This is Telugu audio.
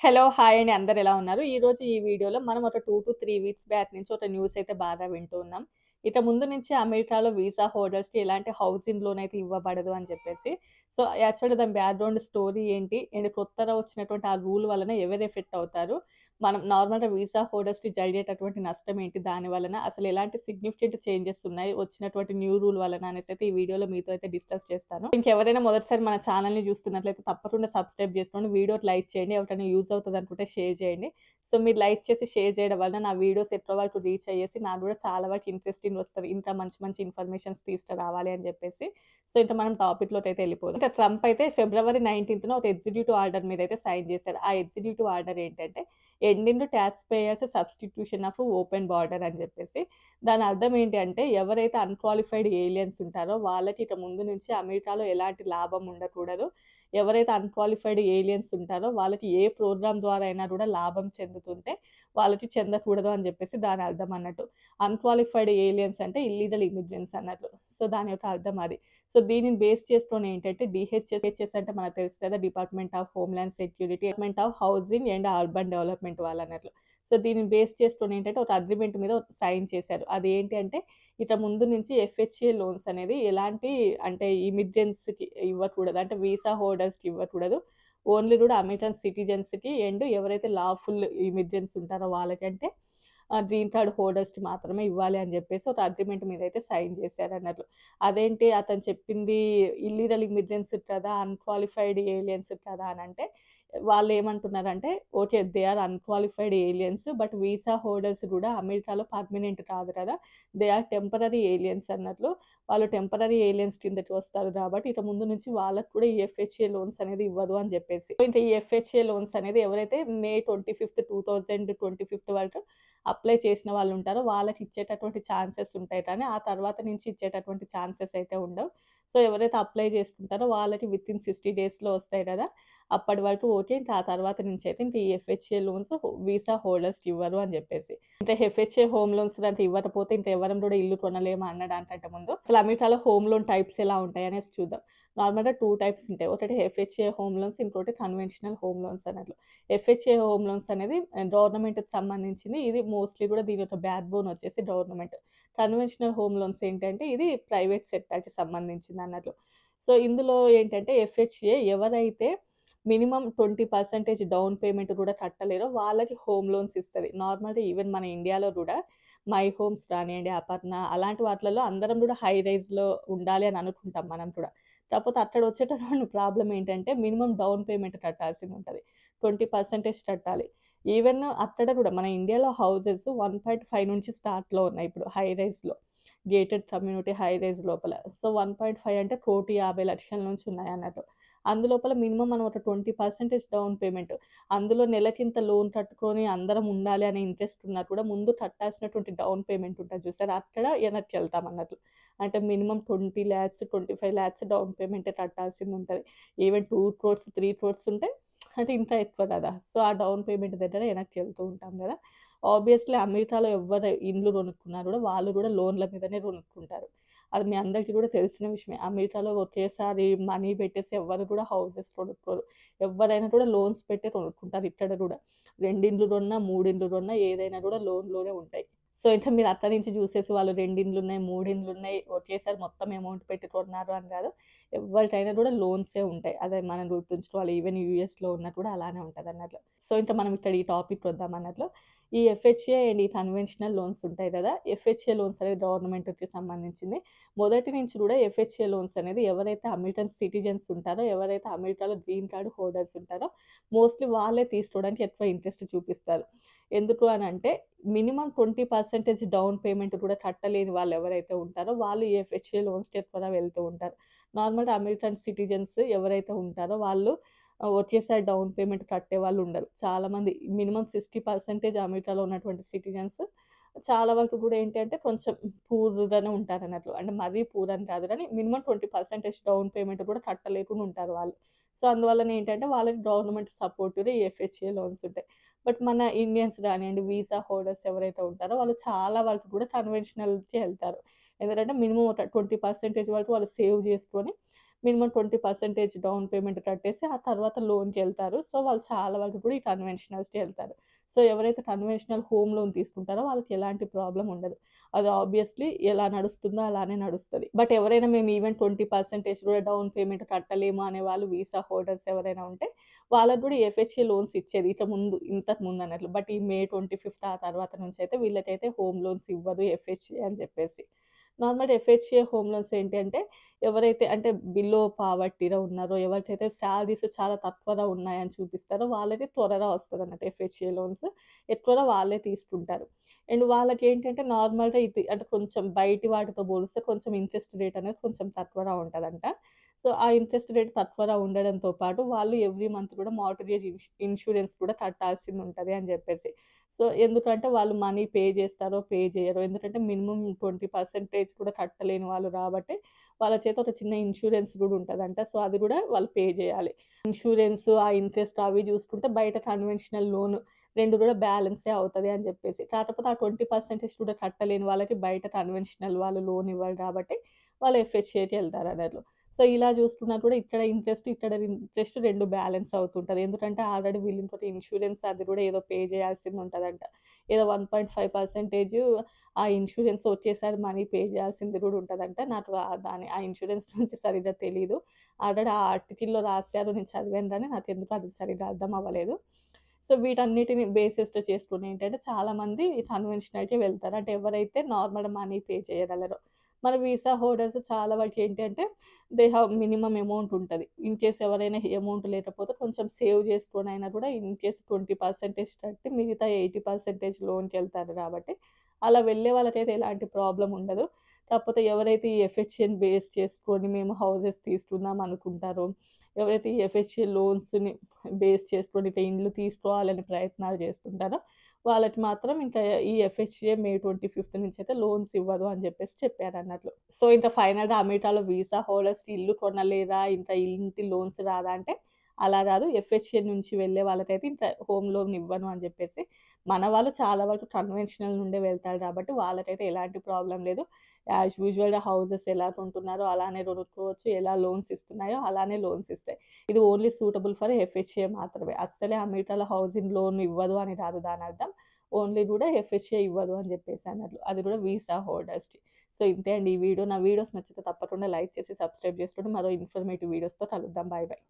హలో! హాయ్ అండి. అందరూ ఎలా ఉన్నారు? ఈరోజు ఈ వీడియోలో మనం ఒక 2-3 వీక్స్ బ్యాక్ నుంచి ఒక న్యూస్ అయితే బాగా వింటూ ఉన్నాం. ఇక ముందు నుంచి అమెరికాలో వీసా హోల్డర్స్‌కి ఎలాంటి హౌసింగ్ లోన్ అయితే ఇవ్వబడదు అని చెప్పేసి. సో, యాక్చువల్‌గా దాని బ్యాక్‌గ్రౌండ్ స్టోరీ ఏంటి? అండ్ కొత్తగా వచ్చినటువంటి ఆ రూల్ వలన ఎవరు ఎఫెక్ట్ అవుతారు? మనం నార్మల్‌గా వీసా హోల్డర్స్‌కి జరిగేటటువంటి నష్టం ఏంటి దాని వలన? అసలు ఎలాంటి సిగ్నిఫికెంట్ చేంజెస్ ఉన్నాయి వచ్చినటువంటి న్యూ రూల్ వలన అనేసి అయితే ఈ వీడియోలో మీతో అయితే డిస్కస్ చేస్తాను. ఇంకెవరైనా మొదటిసారి మన ఛానెల్‌ని చూస్తున్నట్లయితే తప్పకుండా సబ్స్క్రైబ్ చేసుకోండి. వీడియోకి లైక్ చేయండి. ఎవరికైనా యూజ్ అవుతది అనుకుంటే షేర్ చేయండి. సో, మీరు లైక్ చేసి షేర్ చేయడం వల్ల నా వీడియోస్ ఎక్కడి వరకు రీచ్ అయ్యేసి నాకు కూడా చాలా వరకు ఇంట్రెస్టింగ్ వస్తది. ఇంకా మంచి మంచి ఇన్ఫర్మేషన్స్ తీసుకురావాలి అని చెప్పేసి. సో, ఇంక మనం టాపిక్‌లోకైతే వెళ్ళిపోదాం. ఇంకా ట్రంప్ అయితే ఫిబ్రవరి 19న ఒక ఎగ్జిక్యూటివ్ ఆర్డర్ మీద అయితే సైన్ చేశారు. ఆ ఎగ్జిక్యూటివ్ ఆర్డర్ ఏంటంటే ending tax payers substitution of open border అని చెప్పేసి. దాని అర్థం ఏంటి అంటే ఎవరైతే అన్‌క్వాలిఫైడ్ ఏలియన్స్ ఉంటారో వాళ్ళకి ఇక ముందు నుంచి అమెరికాలో ఎలాంటి లాభం ఉండకూడదు. ఎవరైతే అన్‌క్వాలిఫైడ్ ఏలియన్స్ ఉంటారో వాళ్ళకి ఏ ప్రోగ్రామ్ ద్వారా అయినా కూడా లాభం చెందుతుంటే వాళ్ళకి చెందకూడదు అని చెప్పేసి దాని అర్థం అన్నట్టు. అన్‌క్వాలిఫైడ్ ఏలియన్స్ అంటే ఇల్లీగల్ ఇమిగ్రెంట్స్ అన్నట్లు. సో, దాని యొక్క అర్థం అది. సో, దీనిని బేస్ చేసుకొని ఏంటంటే డీహెచ్ఎస్ అంటే మనకు తెలుసు కదా! Department of homeland security, department of housing and urban development వాళ్ళన్నట్లు. సో, దీనిని బేస్ చేసుకొని ఏంటంటే ఒక అగ్రీమెంట్ మీద సైన్ చేశారు. అదేంటి అంటే ఇక ముందు నుంచి ఎఫ్‌హెచ్‌ఏ లోన్స్ అనేది ఎలాంటి అంటే ఇమిగ్రెంట్స్‌కి ఇవ్వకూడదు. అంటే వీసా హోల్డర్స్‌కి ఇవ్వకూడదు. ఓన్లీ కూడా అమెరికన్ సిటిజన్స్‌కి అండ్ ఎవరైతే లాఫుల్ ఇమిగ్రెంట్స్ ఉంటారో వాళ్ళకంటే గ్రీన్ కార్డ్ హోల్డర్స్‌కి మాత్రమే ఇవ్వాలి అని చెప్పేసి ఒక అగ్రీమెంట్ మీద అయితే సైన్ చేశారన్నట్లు. అదేంటి అతను చెప్పింది ఇల్లీగల్ ఇమిగ్రెంట్స్ కదా! అన్‌క్వాలిఫైడ్ ఏలియన్స్ కదా! అనంటే వాళ్ళేమంటున్నారంటే okay. They are unqualified aliens. But visa holders గూడా అమెరికాలో పర్మనెంట్ కాదు కదా! దే ఆర్ టెంపరరీ ఏలియన్స్ అన్నట్లు. వాళ్ళు టెంపరరీ ఏలియన్స్ కిందకి వస్తారు కాబట్టి ఇక ముందు నుంచి వాళ్ళకి కూడా ఈ ఎఫ్‌హెచ్‌ఏ లోన్స్ అనేది ఇవ్వదు అని చెప్పేసి. ఇంకా ఈ ఎఫ్‌హెచ్‌ఏ లోన్స్ అనేది ఎవరైతే మే 25, 2025 వరకు అప్లై చేసిన వాళ్ళుంటారో వాళ్ళకి ఇచ్చేటటువంటి ఛాన్సెస్ ఉంటాయి కానీ, ఆ తర్వాత నుంచి ఇచ్చేటటువంటి ఛాన్సెస్ అయితే ఉండవు. సో, ఎవరైతే అప్లై చేసుకుంటారో వాళ్ళకి వితిన్ 60 డేస్‌లో వస్తాయి కదా! అప్పటి వరకు ఓకే. ఇంకా ఆ తర్వాత నుంచయితే ఇంక ఈ ఎఫ్‌హెచ్‌ఏ లోన్స్ వీసా హోల్డర్స్‌కి ఇవ్వరు అని చెప్పేసి. ఇంకా ఎఫ్‌హెచ్‌ఏ హోమ్ లోన్స్ లాంటివి ఇవ్వకపోతే ఇంక ఎవరం కూడా ఇల్లు కొనలేము అనడానికంటే ముందు అసలు అమెరికాలో హోమ్ లోన్ టైప్స్ ఎలా ఉంటాయనేసి చూద్దాం. నార్మల్‌గా 2 టైప్స్ ఉంటాయి. ఒకటి ఎఫ్‌హెచ్‌ఏ హోమ్ లోన్స్, ఇంకోటి కన్వెన్షనల్ హోమ్ లోన్స్ అన్నట్లు. ఎఫ్‌హెచ్‌ఏ హోమ్ లోన్స్ అనేది గవర్నమెంట్‌కి సంబంధించింది. ఇది మోస్ట్‌లీ కూడా దీని యొక్క బ్యాక్ బోన్ వచ్చేసి గవర్నమెంట్. కన్వెన్షనల్ హోమ్ లోన్స్ ఏంటంటే ఇది ప్రైవేట్ సెక్టార్‌కి సంబంధించిందన్నట్లు. సో, ఇందులో ఏంటంటే ఎఫ్‌హెచ్‌ఏ ఎవరైతే మినిమమ్ 20% డౌన్ పేమెంట్ కూడా కట్టలేరో వాళ్ళకి హోమ్ లోన్స్ ఇస్తది. నార్మల్‌గా ఈవెన్ మన ఇండియాలో గూడా మై హోమ్స్ కానియండి, అపర్ణ అలాంటి వాటిలలో అందరం గూడా హై రైజ్‌లో ఉండాలి అని అనుకుంటాం మనం కూడా. కాకపోతే అక్కడ వచ్చేటటువంటి ప్రాబ్లమ్ ఏంటంటే మినిమమ్ డౌన్ పేమెంట్ కట్టాల్సిందుంటది. 20% కట్టాలి. ఈవెన్ అక్కడ కూడా మన ఇండియాలో హౌసెస్ 1.5 నుంచి స్టార్ట్‌లో ఉన్నాయి ఇప్పుడు హై రైజ్‌లో. గేటెడ్ కమ్యూనిటీ హై రైజ్ లోపల. సో, 1.5 అంటే 1,50,00,000 నుంచి ఉన్నాయన్నట్టు. అందులోపల మినిమమ్ మనం ఒక 20% డౌన్ పేమెంట్. అందులో నెలకింత లోన్ కట్టుకొని అందరం ఉండాలి అనే ఇంట్రెస్ట్ ఉన్నా కూడా ముందు కట్టాల్సినటువంటి డౌన్ పేమెంట్ ఉంటది చూసారా? అక్కడ వెనక్కెళ్తామన్నట్లు. అంటే మినిమమ్ 20,00,000, 25,00,000 డౌన్ పేమెంటే కట్టాల్సిందుంటది. ఈవెన్ 2,00,00,000, 3,00,00,000 ఉంటే అంటే ఇంకా ఎక్కువ కదా! సో, ఆ డౌన్ పేమెంట్ దగ్గర వెనక్కెళ్తూ ఉంటాం గదా! ఆబ్వియస్‌లీ అమెరికాలో ఎవ్వరు ఇల్లు కొనుక్కున్నా గూడా వాళ్ళు గూడా లోన్‌ల మీదనే కొనుక్కుంటారు. అది మీ అందరికీ కూడా తెలిసిన విషయమే. అమెరికాలో ఒకేసారి మనీ పెట్టేసి ఎవ్వరు కూడా హౌసెస్ కొనుక్కోరు. ఎవ్వరైనా కూడా లోన్స్ పెట్టే కొనుక్కుంటారు ఇక్కడ గూడా. 2 ఇండ్లు కొన్నా, 3 ఇండ్లు కొన్నా ఏదైనా కూడా లోన్‌లోనే ఉంటాయి. సో, ఇంక మీరు అక్కడి నుంచి చూసేసి వాళ్ళు 2 ఇండ్లున్నాయి, 3 ఇండ్లున్నాయి ఒకేసారి మొత్తం అమౌంట్ పెట్టి కొన్నారు అని కాదు. ఎవ్వరికైనా కూడా లోన్సే ఉంటాయి. అదే మనం గుర్తుంచుకోవాలి. ఈవెన్ యూఎస్‌లో ఉన్నది కూడా అలానే ఉంటదన్నట్లు. సో, ఇంక మనం ఇక్కడ ఈ టాపిక్ వద్దాం అన్నట్లు. ఈ ఎఫ్‌హెచ్‌ఏ అండ్ ఈ కన్వెన్షనల్ లోన్స్ ఉంటాయి కదా! ఎఫ్‌హెచ్‌ఏ లోన్స్ అనేది గవర్నమెంట్‌కి సంబంధించింది. మొదటి నుంచి కూడా ఎఫ్‌హెచ్‌ఏ లోన్స్ అనేది ఎవరైతే అమెరికన్ సిటిజన్స్ ఉంటారో, ఎవరైతే అమెరికాలో గ్రీన్ కార్డ్ హోల్డర్స్ ఉంటారో మోస్ట్‌లీ వాళ్ళే తీసుకోవడానికి ఎక్కువ ఇంట్రెస్ట్ చూపిస్తారు. ఎందుకు అనంటే మినిమమ్ 20% డౌన్ పేమెంట్ కూడా కట్టలేని వాళ్ళు ఎవరైతే ఉంటారో వాళ్ళు ఈ ఎఫ్‌హెచ్‌ఏ లోన్స్‌కి ఎక్కువగా వెళ్తూ ఉంటారు. నార్మల్‌గా అమెరికన్ సిటిజన్స్ ఎవరైతే ఉంటారో వాళ్ళు ఒకేసారి డౌన్ పేమెంట్ కట్టేవాళ్ళు ఉండరు. చాలామంది మినిమమ్ 60% అమెరికాలో ఉన్నటువంటి సిటిజన్స్ చాలా వరకు కూడా ఏంటి అంటే కొంచెం పూర్‌గానే ఉంటారన్నట్లు. అంటే మరీ పూర్ అని కాదు కానీ మినిమమ్ 20% డౌన్ పేమెంట్ కూడా కట్టలేకుండా ఉంటారు వాళ్ళు. సో, అందువల్లన ఏంటంటే వాళ్ళకి గవర్నమెంట్ సపోర్ట్‌గా ఈ ఎఫ్‌హెచ్‌ఏ లోన్స్ ఉంటాయి. బట్ మన ఇండియన్స్ గానియండి, వీసా హోల్డర్స్ ఎవరైతే ఉంటారో వాళ్ళు చాలా వరకు కూడా కన్వెన్షనల్‌కే ఎళ్తారు. ఎందుకంటే మినిమమ్ ఒక 20% వరకు వాళ్ళు సేవ్ చేసుకొని మినిమమ్ 20% డౌన్ పేమెంట్ కట్టేసి ఆ తర్వాత లోన్‌కెళ్తారు. సో, వాళ్ళు చాలా వరకు కూడా ఈ కన్వెన్షనల్స్‌కే ఎళ్తారు. సో, ఎవరైతే కన్వెన్షనల్ హోమ్ లోన్ తీసుకుంటారో వాళ్ళకి ఎలాంటి ప్రాబ్లమ్ ఉండదు. అది ఆబ్వియస్‌లీ ఎలా నడుస్తుందో అలానే నడుస్తది. బట్ ఎవరైనా మేము ఈవెన్ 20% కూడా డౌన్ పేమెంట్ కట్టలేము అనే వాళ్ళు వీసా హోల్డర్స్ ఎవరైనా ఉంటే వాళ్ళకి కూడా ఎఫ్‌హెచ్‌ఏ లోన్స్ ఇచ్చేది. ఇంతకు ముందు అన్నట్లు. బట్ ఈ మే 25 ఆ తర్వాత నుంచయితే వీళ్ళకైతే హోమ్ లోన్స్ ఇవ్వదు ఎఫ్‌హెచ్‌ఏ అని చెప్పేసి. నార్మల్‌గా ఎఫ్‌హెచ్‌ఏ హోమ్ లోన్స్ ఏంటి అంటే ఎవరైతే అంటే బిలో పావర్టీలో ఉన్నారో, ఎవరికైతే సాలరీస్ చాలా తక్కువగా ఉన్నాయని చూపిస్తారో వాళ్ళకి త్వరగా వస్తదన్నట్టు ఎఫ్‌హెచ్‌ఏ లోన్స్. ఎక్కువగా వాళ్ళే తీసుకుంటారు. అండ్ వాళ్ళకేంటంటే నార్మల్‌గా ఇది అంటే కొంచెం బయటి వాటితో పోలిస్తే కొంచెం ఇంట్రెస్ట్ రేట్ అనేది కొంచెం తక్కువగా ఉంటదంట. సో, ఆ ఇంట్రెస్ట్ రేట్ తక్కువగా ఉండడంతో పాటు వాళ్ళు ఎవ్రీ మంత్ కూడా మార్ట్‌గేజ్ ఇన్స్యూరెన్స్ కూడా కట్టాల్సిందుంటది అని జెప్పేసి. సో, ఎందుకంటే వాళ్ళు మనీ పే జేస్తారో, పే జేయరో ఎందుకంటే మినిమమ్ 20% కూడా కట్టలేని వాళ్ళు గాబట్టి వాళ్ళ చేత ఒక చిన్న ఇన్స్యూరెన్స్ గూడా ఉంటదంట. సో, అది గూడా వాళ్ళు పే జేయాలి. ఇన్స్యూరెన్స్, ఆ ఇంట్రెస్ట్ అవి జూసుకుంటే బయట కన్వెన్షనల్ లోన్ 2 గూడా బ్యాలెన్సే అవుతది అని జెప్పేసి. కాకపోతే ఆ 20% కూడా కట్టలేని వాళ్ళకి బయట కన్వెన్షనల్ వాళ్ళు లోన్ ఇవ్వరు గాబట్టి వాళ్ళు ఎఫ్‌హెచ్‌ఏ‌కెళ్తారన్నట్లు. సో, ఇలా జూసుకున్నా కూడా ఇక్కడ ఇంట్రెస్ట్ 2 బ్యాలెన్స్ అవుతుంటది. ఎందుకంటే ఆల్రెడీ వీళ్ళు ఇంకోటి ఇన్స్యూరెన్స్ అది గూడా ఏదో పే జేయాల్సిందుంటదంట. ఏదో 1.5% ఆ ఇన్స్యూరెన్స్ ఒకేసారి మనీ పే జేయాల్సింది గూడా ఉంటదంట. నాకు ఆ ఇన్స్యూరెన్స్ గురించి సరిగ్గా తెలీదు. ఆల్రెడీ ఆ ఆర్టికల్‌లో రాసారు. నేను చదివాను గానీ నాకెందుకో అది సరిగ్గా అర్థం అవ్వలేదు. సో, వీటన్నిటిని బేసిస్‌గా చేసుకొని ఏంటంటే చాలామంది కన్వెన్షనల్‌కే వెళ్తారు. అంటే ఎవరైతే నార్మల్ మనీ పే చేయగలరో. మన వీసా హోల్డర్స్ చాలా వరకు ఏంటి అంటే దే హావ్ మినిమమ్ అమౌంట్ ఉంటది. ఇన్‌కేస్ ఎవరైనా అమౌంట్ లేకపోతే కొంచెం సేవ్ చేసుకొనైనా కూడా ఇన్‌కేస్ 20% కట్టి మిగతా 80% లోన్‌కెళ్తారు కాబట్టి అలా వెళ్ళే వాళ్ళకైతే ఎలాంటి ప్రాబ్లమ్ ఉండదు. కాకపోతే ఎవరైతే ఈ ఎఫ్‌హెచ్‌ఏని బేస్ చేసుకొని మేము హౌసెస్ తీసుకుందాం అనుకుంటారో, ఎవరైతే ఈ ఎఫ్‌హెచ్‌ఏ లోన్స్‌ని బేస్ చేసుకొని ఇట్లా ఇండ్లు తీసుకోవాలని ప్రయత్నాలు చేస్తుంటారో, వాళ్ళకి మాత్రం ఇంకా ఈ ఎఫ్‌హెచ్‌ఏ మే 25 నుంచయితే లోన్స్ ఇవ్వదు అని జెప్పేసి చెప్పారన్నట్లు. సో, ఇంకా ఫైనల్‌గా అమెరికాలో వీసా హోల్డర్స్ ఇల్లు కొనలేదా? ఇంకా ఇంటి లోన్స్ రాదా? అంటే అలా గాదు. ఎఫ్‌హెచ్‌ఏ నుంచి వెళ్ళే వాళ్ళకైతే ఇంకా హోమ్ లోన్ ఇవ్వను అని జెప్పేసి, మన వాళ్ళు చాలా వరకు కన్వెన్షనల్ నుండే వెళ్తారు గాబట్టి వాళ్ళకైతే ఎలాంటి ప్రాబ్లమ్ లేదు. యాజ్ యూజువల్‌గా హౌసెస్ ఎలా కొంటున్నారో అలానే కొనుక్కోవచ్చు. ఎలా లోన్స్ ఇస్తున్నాయో అలానే లోన్స్ ఇస్తాయి. ఇది ఓన్లీ సూటబుల్ ఫర్ ఎఫ్‌హెచ్‌ఏ మాత్రమే. అస్సలే అమెరికాలో హౌసింగ్ లోన్ ఇవ్వదు అని కాదు దానర్థం. ఓన్లీ గూడా ఎఫ్‌హెచ్‌ఏ ఇవ్వదు అని జెప్పేసి అన్నట్లు. అది గూడా వీసా హోల్డర్స్‌కి. సో, ఇంతే అండి ఈ వీడియో. నా వీడియోస్ నచ్చితే తప్పకుండా లైక్ చేసి, సబ్స్క్రైబ్ చేసుకోండి. మరో ఇన్ఫర్మేటివ్ వీడియోస్‌తో కలుద్దాం. Bye bye.